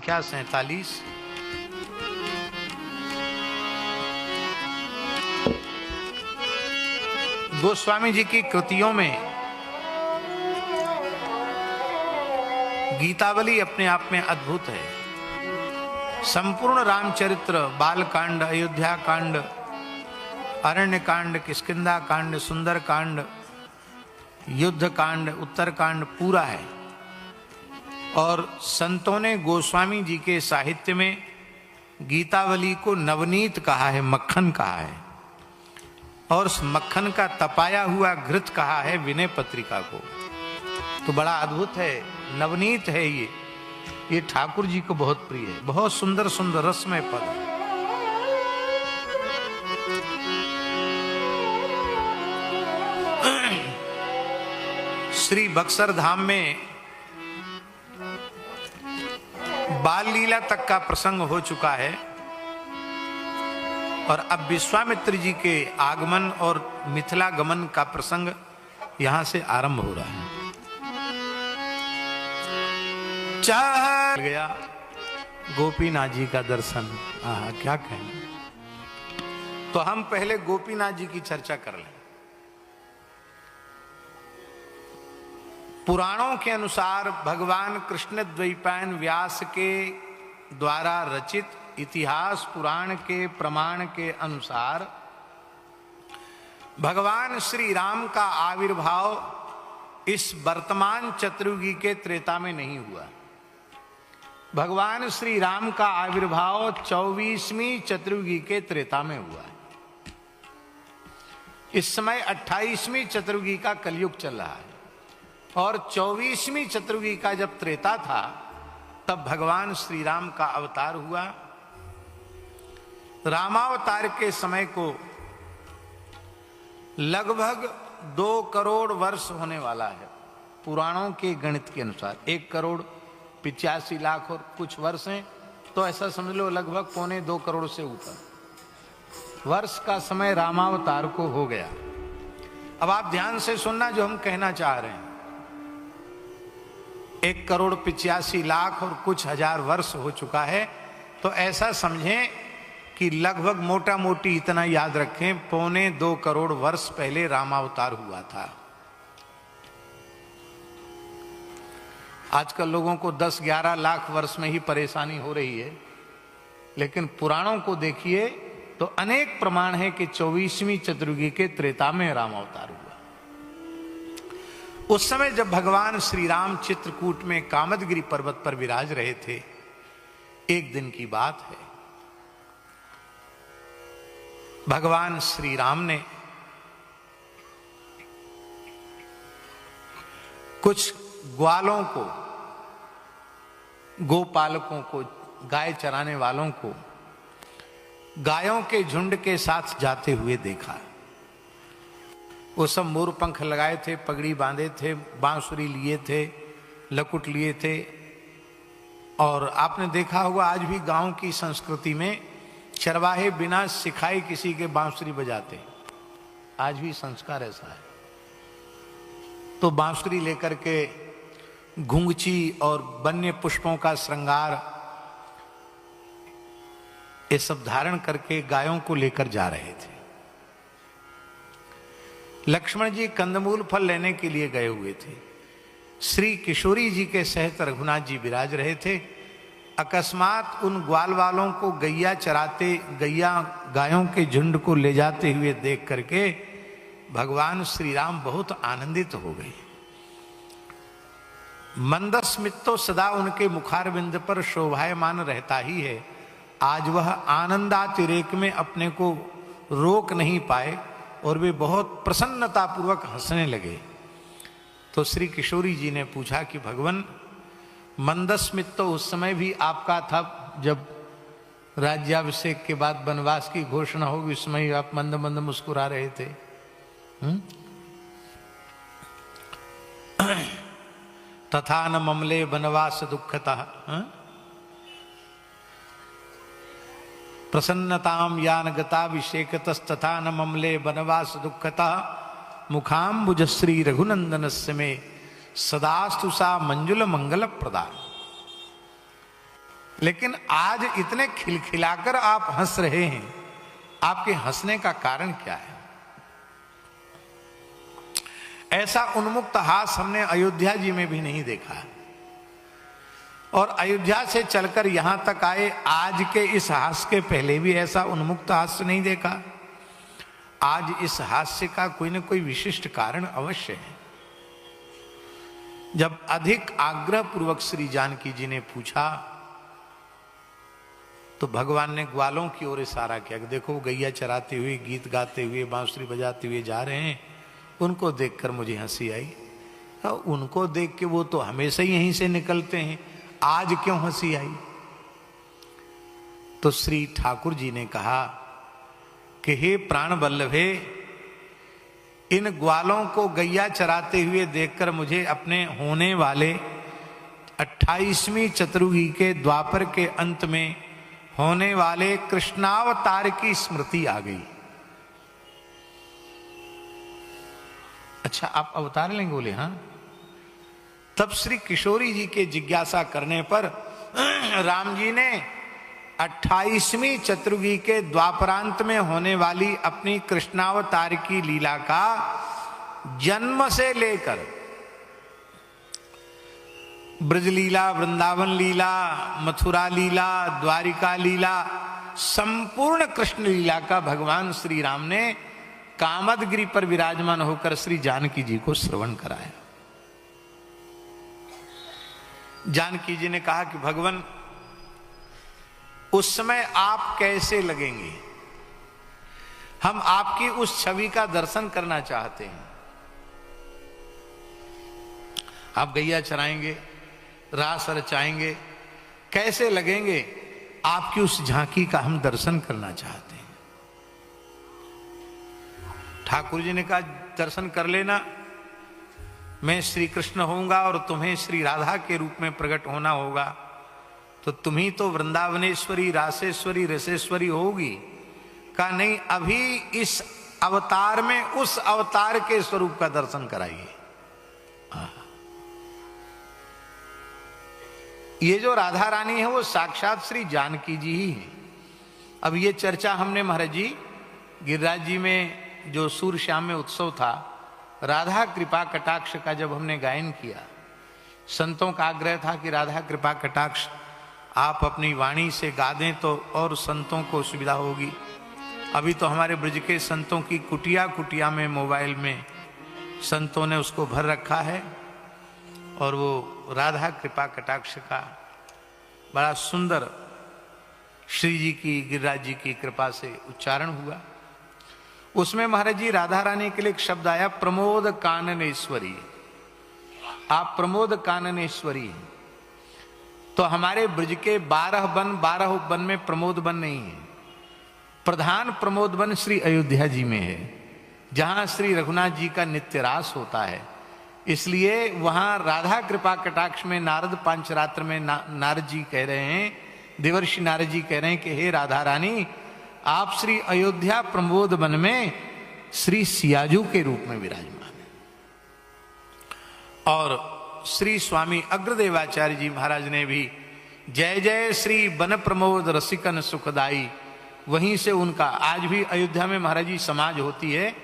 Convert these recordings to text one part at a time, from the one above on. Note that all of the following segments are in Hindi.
संख्या 47। गोस्वामी जी की कृतियों में गीतावली अपने आप में अद्भुत है। संपूर्ण रामचरित्र, बालकांड, अयोध्या कांड, अरण्य कांड, किष्किंधा कांड, सुंदर कांड, युद्ध कांड, उत्तर कांड पूरा है। और संतों ने गोस्वामी जी के साहित्य में गीतावली को नवनीत कहा है, मक्खन कहा है, और उस मक्खन का तपाया हुआ घृत कहा है विनय पत्रिका को। तो बड़ा अद्भुत है, नवनीत है ये ठाकुर जी को बहुत प्रिय है। बहुत सुंदर सुंदर रसमय पद। श्री बक्सर धाम में बाल लीला तक का प्रसंग हो चुका है और अब विश्वामित्र जी के आगमन और मिथिला गमन का प्रसंग यहां से आरंभ हो रहा है। चाह गया गोपीनाथ जी का दर्शन, क्या कहें। तो हम पहले गोपीनाथ जी की चर्चा कर लें। पुराणों के अनुसार भगवान कृष्ण द्वैपायन व्यास के द्वारा रचित इतिहास पुराण के प्रमाण के अनुसार भगवान श्री राम का आविर्भाव इस वर्तमान चतुर्युगी के त्रेता में नहीं हुआ। भगवान श्री राम का आविर्भाव 24वीं चतुर्युगी के त्रेता में हुआ है। इस समय 28वीं चतुर्युगी का कलयुग चल रहा है और 24वीं चतुर्युगी का जब त्रेता था तब भगवान श्री राम का अवतार हुआ। रामावतार के समय को लगभग 2 करोड़ वर्ष होने वाला है। पुराणों के गणित के अनुसार 1,85,00,000 और कुछ वर्ष हैं, तो ऐसा समझ लो लगभग 1.25 करोड़ से ऊपर वर्ष का समय रामावतार को हो गया। अब आप ध्यान से सुनना जो हम कहना चाह रहे हैं। 1,85,00,000 और कुछ हजार वर्ष हो चुका है, तो ऐसा समझें कि लगभग मोटा मोटी इतना याद रखें 1.25 करोड़ वर्ष पहले रामावतार हुआ था। आजकल लोगों को 10-11 लाख वर्ष में ही परेशानी हो रही है, लेकिन पुराणों को देखिए तो अनेक प्रमाण है कि 24वीं चतुर्युगी के त्रेता में रामावतार हुआ। उस समय जब भगवान श्री राम चित्रकूट में कामदगिरि पर्वत पर विराज रहे थे, एक दिन की बात है, भगवान श्री राम ने कुछ ग्वालों को, गोपालकों को, गाय चराने वालों को गायों के झुंड के साथ जाते हुए देखा। वो सब मोर पंख लगाए थे, पगड़ी बांधे थे, बांसुरी लिए थे, लकुट लिए थे। और आपने देखा होगा आज भी गांव की संस्कृति में चरवाहे बिना सिखाए किसी के बांसुरी बजाते, आज भी संस्कार ऐसा है। तो बांसुरी लेकर के घुंघची और वन्य पुष्पों का श्रृंगार ये सब धारण करके गायों को लेकर जा रहे थे। लक्ष्मण जी कंदमूल फल लेने के लिए गए हुए थे। श्री किशोरी जी के सहित रघुनाथ जी विराज रहे थे। अकस्मात उन ग्वाल वालों को गैया चराते, गायों के झुंड को ले जाते हुए देख करके भगवान श्री राम बहुत आनंदित हो गए। मंदस्मित तो सदा उनके मुखारविंद पर शोभायमान रहता ही है। आज वह आनंदातिरेक में अपने को रोक नहीं पाए और वे बहुत प्रसन्नता पूर्वक हंसने लगे। तो श्री किशोरी जी ने पूछा कि भगवान, मंदस्मित तो उस समय भी आपका था जब राज्याभिषेक के बाद वनवास की घोषणा होगी, उस समय आप मंद मंद मुस्कुरा रहे थे। तथा न ममले वनवास दुखतः प्रसन्नताम यान गताभिषेकतस्तथा न ममले वनवास दुखतः मुखाम्बुज श्री रघुनंदनस्य में सदास्तु सा मंजुल मंगल प्रदान। लेकिन आज इतने खिलखिलाकर आप हंस रहे हैं, आपके हंसने का कारण क्या है? ऐसा उन्मुक्त हास हमने अयोध्या जी में भी नहीं देखा, और अयोध्या से चलकर यहां तक आए आज के इस हास के पहले भी ऐसा उन्मुक्त हास्य नहीं देखा। आज इस हास्य का कोई न कोई विशिष्ट कारण अवश्य है। जब अधिक आग्रह पूर्वक श्री जानकी जी ने पूछा तो भगवान ने ग्वालों की ओर इशारा किया कि देखो गैया चराते हुए, गीत गाते हुए, बांसुरी बजाते हुए जा रहे हैं, उनको देखकर मुझे हंसी आई। उनको देख के वो तो हमेशा ही यहीं से निकलते हैं, आज क्यों हंसी आई? तो श्री ठाकुर जी ने कहा कि हे प्राण वल्लभे, इन ग्वालों को गैया चराते हुए देखकर मुझे अपने होने वाले 28वीं चतुर्युगी के द्वापर के अंत में होने वाले कृष्णावतार की स्मृति आ गई। अच्छा, आप अवतार लेंगे? बोले हाँ। तब श्री किशोरी जी के जिज्ञासा करने पर राम जी ने 28वीं चतुर्युगी के द्वापरांत में होने वाली अपनी कृष्णावतार की लीला का जन्म से लेकर ब्रज लीला, वृंदावन लीला, मथुरा लीला, द्वारिका लीला, संपूर्ण कृष्ण लीला का भगवान श्री राम ने कामदगिरि पर विराजमान होकर श्री जानकी जी को श्रवण कराया। जानकी जी ने कहा कि भगवान, उस समय आप कैसे लगेंगे? हम आपकी उस छवि का दर्शन करना चाहते हैं। आप गैया चराएंगे, रास रचाएंगे, कैसे लगेंगे? आपकी उस झांकी का हम दर्शन करना चाहते हैं। ठाकुर जी ने कहा दर्शन कर लेना, मैं श्री कृष्ण होऊंगा और तुम्हें श्री राधा के रूप में प्रकट होना होगा, तो तुम ही तो वृंदावनेश्वरी, रासेश्वरी, रसेश्वरी होगी। कहा नहीं, अभी इस अवतार में उस अवतार के स्वरूप का दर्शन कराइए। ये जो राधा रानी है वो साक्षात श्री जानकी जी ही है। अब ये चर्चा हमने महाराज जी गिरिराज जी में जो सूर्य श्याम में उत्सव था, राधा कृपा कटाक्ष का जब हमने गायन किया, संतों का आग्रह था कि राधा कृपा कटाक्ष आप अपनी वाणी से गा दें तो और संतों को सुविधा होगी। अभी तो हमारे ब्रज के संतों की कुटिया कुटिया में मोबाइल में संतों ने उसको भर रखा है, और वो राधा कृपा कटाक्ष का बड़ा सुंदर श्री जी की, गिरिराज जी की कृपा से उच्चारण हुआ। उसमें महाराज जी राधा रानी के लिए एक शब्द आया, प्रमोद काननेश्वरी। आप प्रमोद काननेश्वरी हैं। तो हमारे ब्रज के 12 वन में प्रमोद वन नहीं है। प्रधान प्रमोद वन श्री अयोध्या जी में है, जहां श्री रघुनाथ जी का नित्य रास होता है। इसलिए वहां राधा कृपा कटाक्ष में नारद पांचरात्र में नारद जी कह रहे हैं, देवर्षि नारद जी कह रहे हैं कि हे राधा रानी, आप श्री अयोध्या प्रमोद वन में श्री सियाजू के रूप में विराजमान है। और श्री स्वामी अग्रदेवाचार्य जी महाराज ने भी जय जय श्री वन प्रमोद रसिकन सुखदाई, वहीं से उनका आज भी अयोध्या में महाराज जी समाज होती है,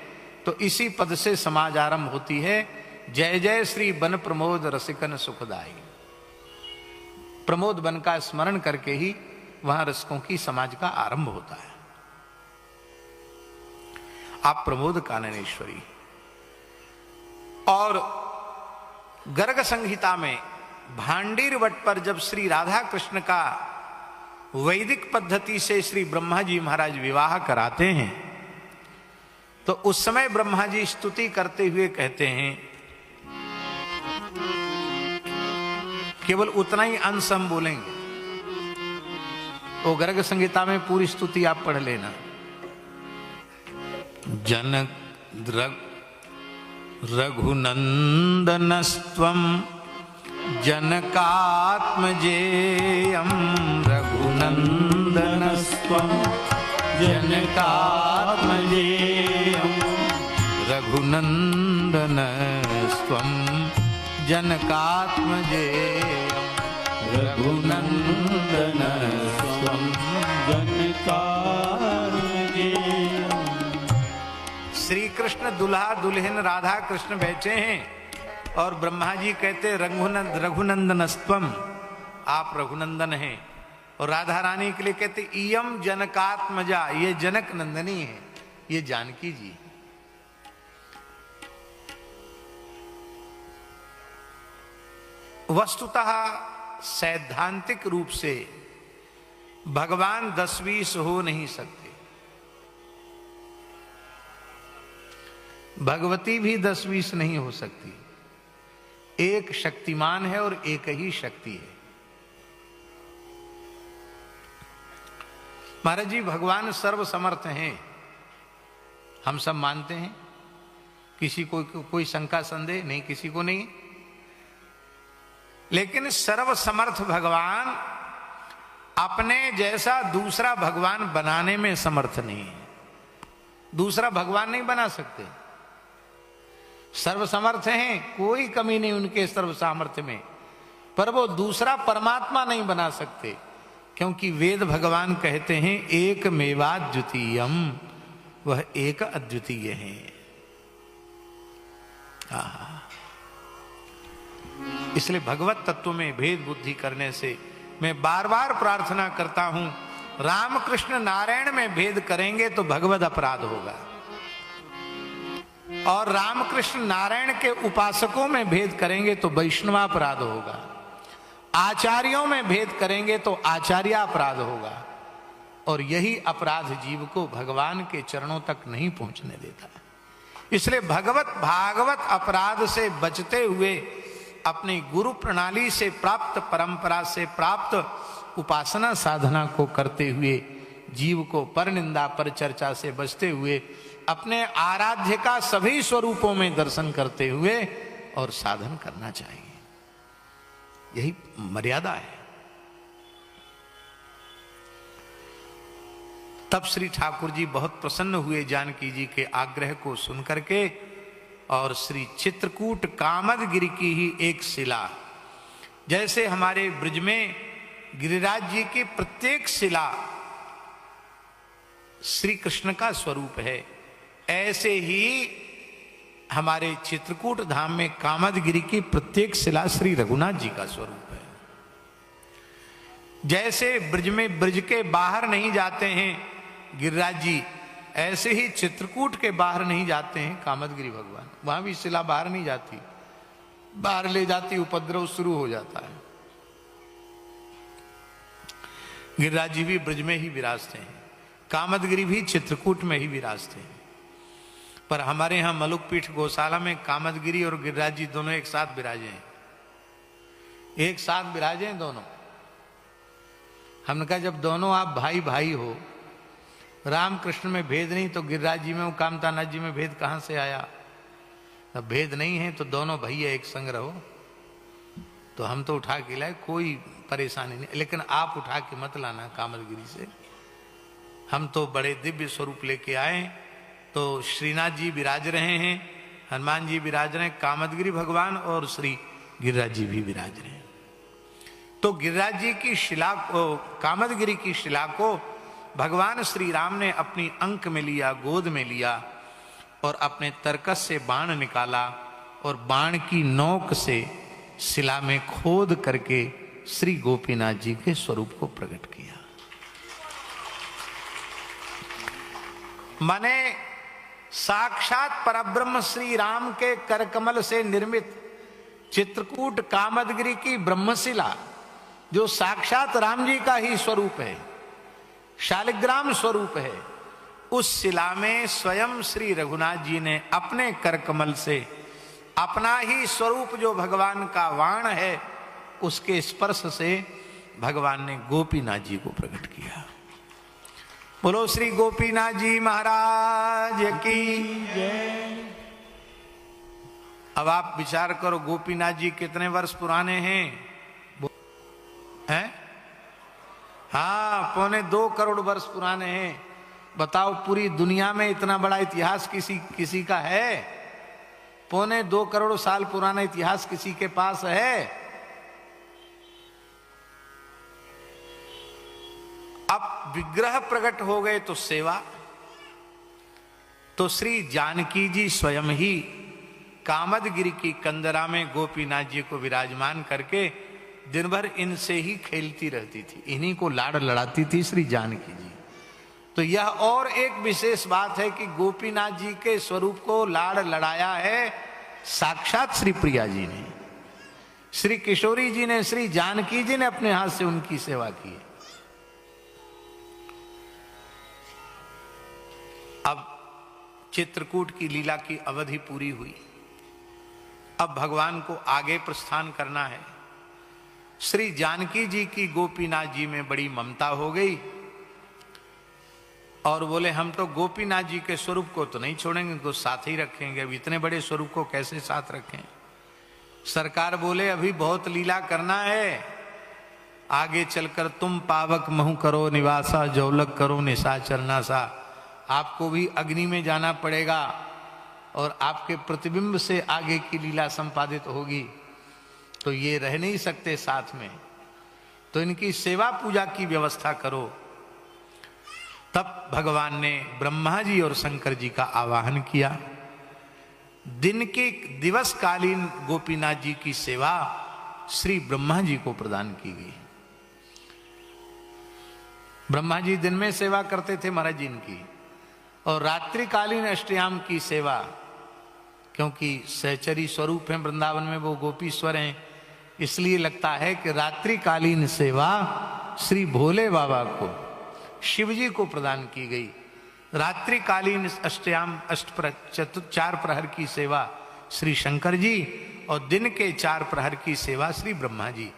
तो इसी पद से समाज आरंभ होती है, जय जय श्री वन प्रमोद रसिकन सुखदाई। प्रमोद वन का स्मरण करके ही वहां रसिकों की समाज का आरंभ होता है। आप प्रमोद काननेश्वरी। और गर्ग संहिता में भांडीर वट पर जब श्री राधा कृष्ण का वैदिक पद्धति से श्री ब्रह्मा जी महाराज विवाह कराते हैं, तो उस समय ब्रह्मा जी स्तुति करते हुए कहते हैं, केवल उतना ही अंश हम बोलेंगे, वो गर्ग संहिता में पूरी स्तुति आप पढ़ लेना। जनक रघुनंदनस्त्वं जनकात्मजेयं, रघुनंदनस्त्वं जनकात्मजेयं, रघुनंदनस्त्वं जनकात्मजेयं, रघुनंदन स्वम जनकारुण्य। श्री कृष्ण दुल्हा दुल्हन राधा कृष्ण बैठे हैं और ब्रह्मा जी कहते रघुनंदनस्त्वम, आप रघुनंदन हैं। और राधा रानी के लिए कहते इयम जनकात्मजा, ये जनक नंदनी है, ये जानकी जी। वस्तुतः सैद्धांतिक रूप से भगवान 10-20 हो नहीं सकते, भगवती भी 10-20 नहीं हो सकती। एक शक्तिमान है और एक ही शक्ति है। महाराज जी भगवान सर्व समर्थ हैं, हम सब मानते हैं, किसी को कोई शंका संदेह नहीं, किसी को नहीं। लेकिन सर्व समर्थ भगवान अपने जैसा दूसरा भगवान बनाने में समर्थ नहीं है। दूसरा भगवान नहीं बना सकते। सर्व समर्थ हैं, कोई कमी नहीं उनके सर्व सामर्थ्य में, पर वो दूसरा परमात्मा नहीं बना सकते, क्योंकि वेद भगवान कहते हैं एक मेवाद्वितीयम, वह एक अद्वितीय है। इसलिए भगवत तत्व में भेद बुद्धि करने से मैं बार बार प्रार्थना करता हूं, रामकृष्ण नारायण में भेद करेंगे तो भगवत अपराध होगा, और रामकृष्ण नारायण के उपासकों में भेद करेंगे तो वैष्णवापराध होगा, आचार्यों में भेद करेंगे तो आचार्यापराध होगा, और यही अपराध जीव को भगवान के चरणों तक नहीं पहुंचने देता है। इसलिए भगवत भागवत अपराध से बचते हुए अपनी गुरु प्रणाली से प्राप्त परंपरा से प्राप्त उपासना साधना को करते हुए जीव को पर निंदा पर चर्चा से बचते हुए अपने आराध्य का सभी स्वरूपों में दर्शन करते हुए और साधन करना चाहिए। यही मर्यादा है। तब श्री ठाकुर जी बहुत प्रसन्न हुए जानकी जी के आग्रह को सुनकर के, और श्री चित्रकूट कामदगिरि की ही एक शिला, जैसे हमारे ब्रज में गिरिराज जी की प्रत्येक शिला श्री कृष्ण का स्वरूप है, ऐसे ही हमारे चित्रकूट धाम में कामदगिरि की प्रत्येक शिला श्री रघुनाथ जी का स्वरूप है। जैसे ब्रज में ब्रज के बाहर नहीं जाते हैं गिरिराज जी, ऐसे ही चित्रकूट के बाहर नहीं जाते हैं कामदगिरि भगवान। वहां भी शिला बाहर नहीं जाती, बाहर ले जाती उपद्रव शुरू हो जाता है। गिरिराज जी भी ब्रज में ही विराजते हैं, कामदगिरि भी चित्रकूट में ही विराजते हैं। पर हमारे यहां मलुकपीठ गौशाला में कामदगिरि और गिरिराज जी दोनों एक साथ विराजे हैं, एक साथ विराजे हैं दोनों। हमने कहा जब दोनों आप भाई भाई हो, राम कृष्ण में भेद नहीं तो गिरिराज जी में, कामतानाथ जी में भेद कहां से आया? अब भेद नहीं है तो दोनों भैया एक संग रहो। तो हम तो उठा के लाए, कोई परेशानी नहीं, लेकिन आप उठा के मत लाना कामदगिरि से। हम तो बड़े दिव्य स्वरूप लेके आए। तो श्रीनाथ जी विराज रहे हैं, हनुमान जी विराज रहे हैं, कामदगिरि भगवान और श्री गिरिराज जी भी विराज रहे हैं। तो गिरिराज जी की शिला को, कामदगिरि की शिला को भगवान श्री राम ने अपनी अंक में लिया, गोद में लिया, और अपने तरकस से बाण निकाला और बाण की नोक से शिला में खोद करके श्री गोपीनाथ जी के स्वरूप को प्रकट किया। माने साक्षात परब्रह्म श्री राम के करकमल से निर्मित चित्रकूट कामदगिरि की ब्रह्मशिला, जो साक्षात राम जी का ही स्वरूप है, शालिग्राम स्वरूप है, उस शिला में स्वयं श्री रघुनाथ जी ने अपने करकमल से अपना ही स्वरूप, जो भगवान का वाण है, उसके स्पर्श से भगवान ने गोपीनाथ जी को प्रकट किया। बोलो श्री गोपीनाथ जी महाराज की जय। अब आप विचार करो, गोपीनाथ जी कितने वर्ष पुराने हैं? हाँ, 2.25 करोड़ वर्ष पुराने हैं। बताओ, पूरी दुनिया में इतना बड़ा इतिहास किसी का है? 2.25 करोड़ साल पुराना इतिहास किसी के पास है? विग्रह प्रकट हो गए तो सेवा। तो श्री जानकी जी स्वयं ही कामदगिरि की कंदरा में गोपीनाथ जी को विराजमान करके दिन भर इनसे ही खेलती रहती थी, इन्हीं को लाड़ लड़ाती थी श्री जानकी जी। तो यह और एक विशेष बात है कि गोपीनाथ जी के स्वरूप को लाड़ लड़ाया है साक्षात श्री प्रिया जी ने, श्री किशोरी जी ने, श्री जानकी जी ने अपने हाथ से उनकी सेवा की। अब चित्रकूट की लीला की अवधि पूरी हुई, अब भगवान को आगे प्रस्थान करना है। श्री जानकी जी की गोपीनाथ जी में बड़ी ममता हो गई और बोले हम तो गोपीनाथ जी के स्वरूप को तो नहीं छोड़ेंगे, उनको साथ ही रखेंगे। अब इतने बड़े स्वरूप को कैसे साथ रखें? सरकार बोले अभी बहुत लीला करना है, आगे चलकर तुम पावक महु करो निवासा, जौलक करो निशाचर नासा। आपको भी अग्नि में जाना पड़ेगा और आपके प्रतिबिंब से आगे की लीला संपादित होगी, तो ये रह नहीं सकते साथ में, तो इनकी सेवा पूजा की व्यवस्था करो। तब भगवान ने ब्रह्मा जी और शंकर जी का आवाहन किया। दिन के दिवस कालीन गोपीनाथ जी की सेवा श्री ब्रह्मा जी को प्रदान की गई। ब्रह्मा जी दिन में सेवा करते थे महाराज जी इनकी, और रात्रिकालीन अष्टयाम की सेवा, क्योंकि सहचरी स्वरूप है वृंदावन में, वो गोपीश्वर हैं, इसलिए लगता है कि रात्रिकालीन सेवा श्री भोले बाबा को, शिव जी को प्रदान की गई। रात्रिकालीन अष्टयाम चार प्रहर की सेवा श्री शंकर जी और दिन के 4 प्रहर की सेवा श्री ब्रह्मा जी।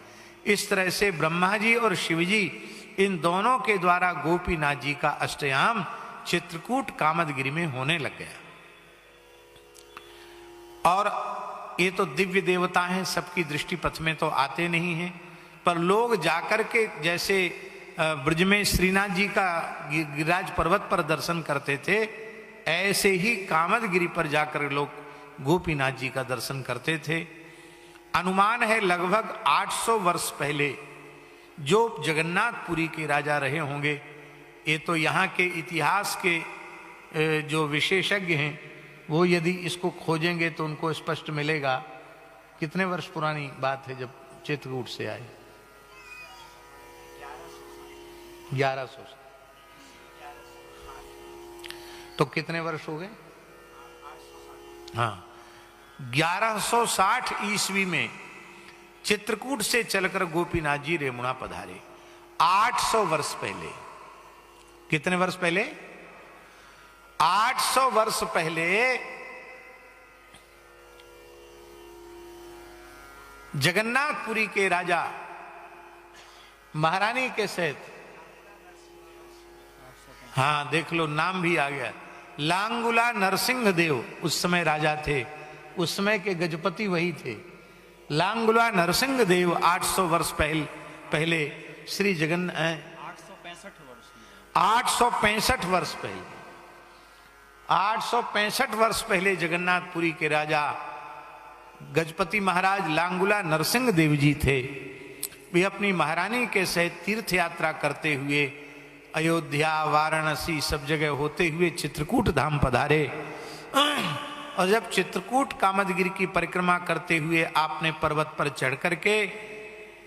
इस तरह से ब्रह्मा जी और शिव जी इन दोनों के द्वारा गोपीनाथ जी का अष्टयाम चित्रकूट कामदगिरि में होने लग गया। और ये तो दिव्य देवता हैं, सबकी दृष्टि पथ में तो आते नहीं हैं, पर लोग जाकर के जैसे ब्रज में श्रीनाथ जी का गिरिराज पर्वत पर दर्शन करते थे, ऐसे ही कामदगिरि पर जाकर लोग गोपीनाथ जी का दर्शन करते थे। अनुमान है लगभग 800 वर्ष पहले जो जगन्नाथपुरी के राजा रहे होंगे, ये तो यहाँ के इतिहास के जो विशेषज्ञ हैं वो यदि इसको खोजेंगे तो उनको स्पष्ट मिलेगा। कितने वर्ष पुरानी बात है जब चित्रकूट से आए? 1100। तो कितने वर्ष हो गए? हाँ, 1160 ईस्वी में चित्रकूट से चलकर गोपीनाथ जी रेमुणा पधारे। 800 वर्ष पहले। कितने वर्ष पहले? 800 वर्ष पहले जगन्नाथपुरी के राजा महारानी के सहित, हाँ देख लो नाम भी आ गया, लांगुला नरसिंह देव उस समय राजा थे, उस समय के गजपति वही थे। लांगुला नरसिंह देव 800 वर्ष पहले श्री 865 वर्ष पहले 865 वर्ष पहले जगन्नाथपुरी के राजा गजपति महाराज लांगुला नरसिंह देव जी थे। वे अपनी महारानी के सहित तीर्थ यात्रा करते हुए अयोध्या, वाराणसी सब जगह होते हुए चित्रकूट धाम पधारे। और जब चित्रकूट कामदगिरि की परिक्रमा करते हुए आपने पर्वत पर चढ़ करके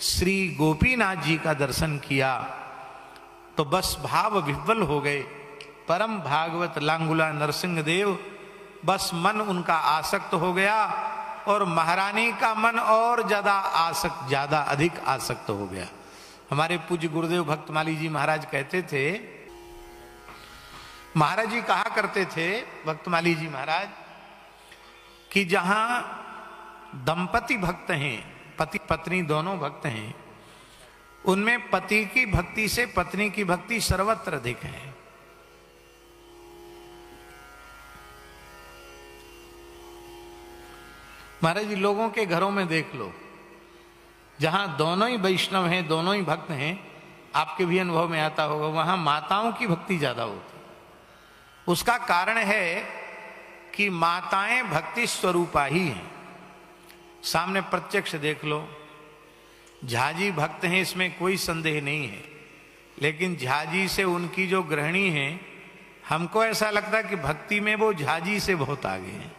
श्री गोपीनाथ जी का दर्शन किया तो बस भाव विह्वल हो गए। परम भागवत लांगुला नरसिंह देव, बस मन उनका आसक्त हो गया और महारानी का मन और ज्यादा अधिक आसक्त हो गया। हमारे पूज्य गुरुदेव भक्तमाली जी महाराज कहते थे, महाराज जी कहा करते थे भक्तमाली जी महाराज कि जहां दंपति भक्त हैं, पति पत्नी दोनों भक्त हैं, उनमें पति की भक्ति से पत्नी की भक्ति सर्वत्र अधिक है। महाराज जी लोगों के घरों में देख लो, जहां दोनों ही वैष्णव हैं, दोनों ही भक्त हैं, आपके भी अनुभव में आता होगा, वहां माताओं की भक्ति ज्यादा होती। उसका कारण है कि माताएं भक्ति स्वरूपा ही हैं। सामने प्रत्यक्ष देख लो, झाजी भक्त हैं, इसमें कोई संदेह नहीं है, लेकिन झाजी से उनकी जो गृहिणी है, हमको ऐसा लगता है कि भक्ति में वो झाजी से बहुत आगे हैं।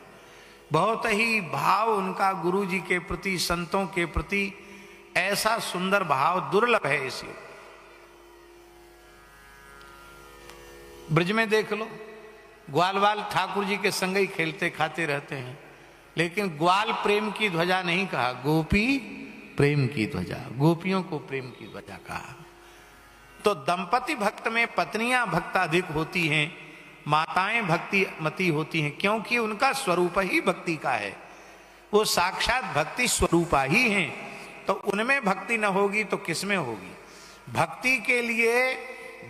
बहुत ही भाव उनका गुरु जी के प्रति, संतों के प्रति ऐसा सुंदर भाव दुर्लभ है। इसी ब्रज में देख लो, ग्वाल वाल ठाकुर जी के संग ही खेलते खाते रहते हैं, लेकिन ग्वाल प्रेम की ध्वजा नहीं कहा, गोपी प्रेम की ध्वजा, गोपियों को प्रेम की ध्वजा कहा। तो दंपति भक्त में पत्नियां भक्ताधिक होती हैं, माताएं भक्ति मती होती हैं, क्योंकि उनका स्वरूप ही भक्ति का है। वो साक्षात भक्ति स्वरूपा ही हैं। तो उनमें भक्ति न होगी तो किसमें होगी? भक्ति के लिए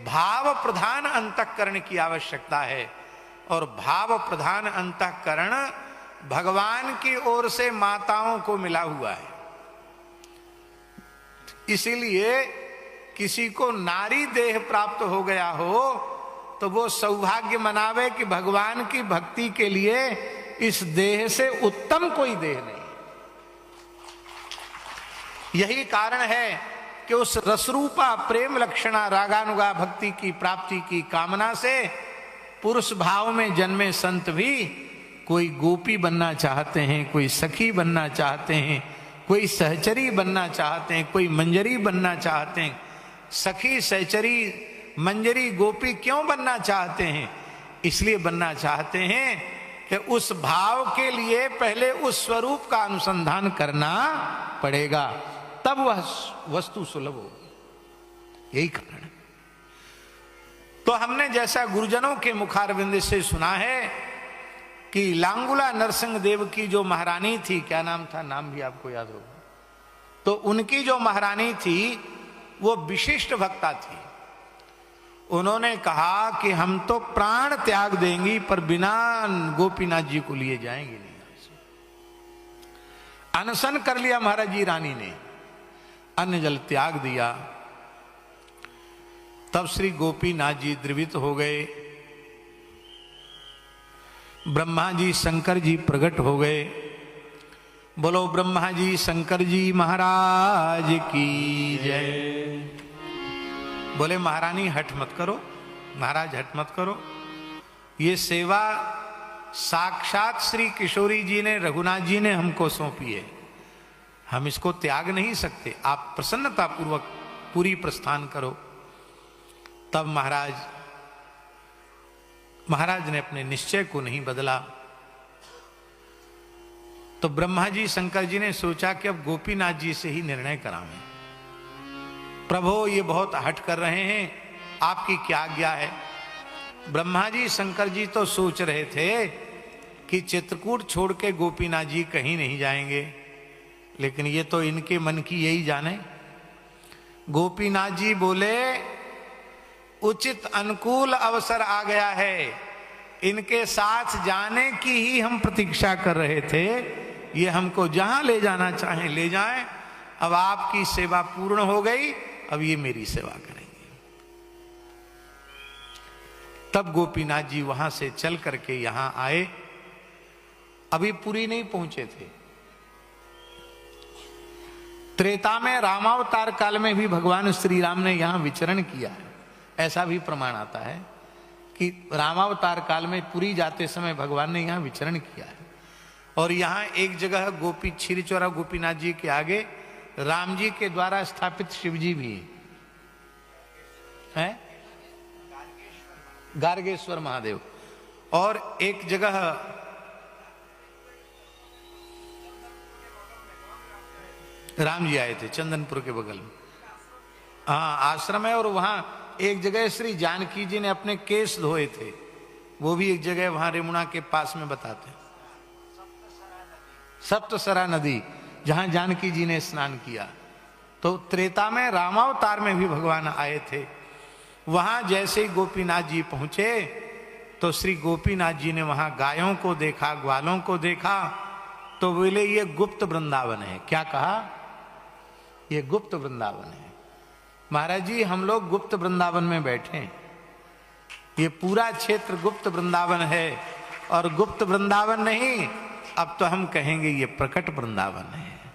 भाव प्रधान अंतःकरण की आवश्यकता है, और भाव प्रधान अंतःकरण भगवान की ओर से माताओं को मिला हुआ है। इसीलिए किसी को नारी देह प्राप्त हो गया हो तो वो सौभाग्य मनावे कि भगवान की भक्ति के लिए इस देह से उत्तम कोई देह नहीं। यही कारण है कि उस रसरूपा प्रेम लक्षणा रागानुगा भक्ति की प्राप्ति की कामना से पुरुष भाव में जन्मे संत भी कोई गोपी बनना चाहते हैं, कोई सखी बनना चाहते हैं, कोई सहचरी बनना चाहते हैं, कोई मंजरी बनना चाहते हैं। सखी, सहचरी, मंजरी, गोपी क्यों बनना चाहते हैं? इसलिए बनना चाहते हैं कि उस भाव के लिए पहले उस स्वरूप का अनुसंधान करना पड़ेगा, तब वह वस्तु सुलभ होगी। यही कारण है। तो हमने जैसा गुरुजनों के मुखारविंद से सुना है कि लांगुला नरसिंह देव की जो महारानी थी, क्या नाम था, नाम भी आपको याद होगा, तो उनकी जो महारानी थी वो विशिष्ट भक्ता थी। उन्होंने कहा कि हम तो प्राण त्याग देंगी पर बिना गोपीनाथ जी को लिए जाएंगे नहीं। अनशन कर लिया महाराज जी रानी ने, अन्न जल त्याग दिया। तब श्री गोपीनाथ जी द्रवित हो गए, ब्रह्मा जी शंकर जी प्रकट हो गए। बोलो ब्रह्मा जी शंकर जी महाराज की जय। बोले महारानी हठ मत करो, महाराज हठ मत करो, ये सेवा साक्षात श्री किशोरी जी ने, रघुनाथ जी ने हमको सौंपी है, हम इसको त्याग नहीं सकते, आप प्रसन्नता पूर्वक पूरी प्रस्थान करो। तब महाराज ने अपने निश्चय को नहीं बदला। तो ब्रह्मा जी शंकर जी ने सोचा कि अब गोपीनाथ जी से ही निर्णय करावें। प्रभो ये बहुत हठ कर रहे हैं, आपकी क्या आज्ञा है? ब्रह्मा जी शंकर जी तो सोच रहे थे कि चित्रकूट छोड़ के गोपीनाथ जी कहीं नहीं जाएंगे, लेकिन ये तो इनके मन की यही जाने। गोपीनाथ जी बोले उचित अनुकूल अवसर आ गया है, इनके साथ जाने की ही हम प्रतीक्षा कर रहे थे, ये हमको जहां ले जाना चाहें ले जाएं। अब आपकी सेवा पूर्ण हो गई, अब ये मेरी सेवा करेंगे। तब गोपीनाथ जी वहां से चल करके यहां आए, अभी पुरी नहीं पहुंचे थे। त्रेता में रामावतार काल में भी भगवान श्री राम ने यहां विचरण किया है, ऐसा भी प्रमाण आता है कि रामावतार काल में पुरी जाते समय भगवान ने यहां विचरण किया है। और यहां एक जगह गोपी क्षीरचोरा गोपीनाथ जी के आगे राम जी के द्वारा स्थापित शिव जी भी है, गार्गेश्वर महादेव। और एक जगह राम जी आए थे चंदनपुर के बगल में, हाँ आश्रम है। और वहां एक जगह श्री जानकी जी ने अपने केस धोए थे, वो भी एक जगह वहां रेमुना के पास में बताते हैं, सप्तसरा नदी, जहां जानकी जी ने स्नान किया। तो त्रेता में रामावतार में भी भगवान आए थे। वहां जैसे ही गोपीनाथ जी पहुंचे तो श्री गोपीनाथ जी ने वहां गायों को देखा, ग्वालों को देखा, तो बोले ये गुप्त वृंदावन है। क्या कहा? ये गुप्त वृंदावन है। महाराज जी हम लोग गुप्त वृंदावन में बैठे हैं, ये पूरा क्षेत्र गुप्त वृंदावन है। और गुप्त वृंदावन नहीं, अब तो हम कहेंगे ये प्रकट वृंदावन है।